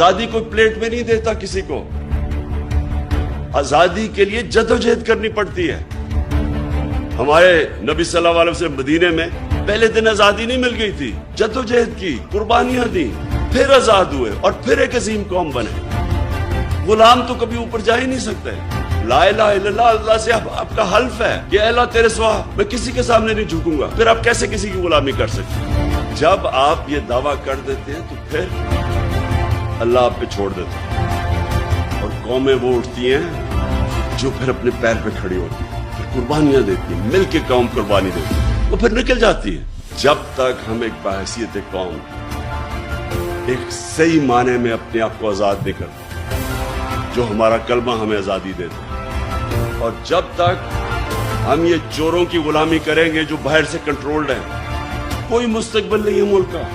आजादी कोई प्लेट में नहीं देता किसी को। आजादी के लिए जद्दोजहद करनी पड़ती है। हमारे नबी सल्लल्लाहु अलैहि वसल्लम मदीने में पहले दिन आजादी नहीं मिल गई थी, जद्दोजहद की, कुर्बानियां दी, फिर आजाद हुए और फिर एक अजीम कौम बने। गुलाम तो कभी ऊपर जा ही नहीं सकते। ला इलाहा इल्लल्लाह, अल्लाह से आपका हल्फ है कि अल्लाह तेरे सिवा मैं किसी के सामने नहीं झुकूंगा, फिर आप कैसे किसी की गुलामी कर सकते? जब आप ये दावा कर देते हैं तो फिर अल्लाह आप पे छोड़ देता है और कौमें वो उठती हैं जो फिर अपने पैर पे खड़ी होती है, फिर कुर्बानियां देती है, मिल के कौम कुर्बानी देती है, वो फिर निकल जाती है। जब तक हम एक बहैसियत कौम एक सही माने में अपने आप को आजाद नहीं करते, जो हमारा कलमा हमें आजादी देता है, और जब तक हम ये चोरों की गुलामी करेंगे जो बाहर से कंट्रोल्ड है, कोई मुस्तकबिल नहीं है मुल्क का।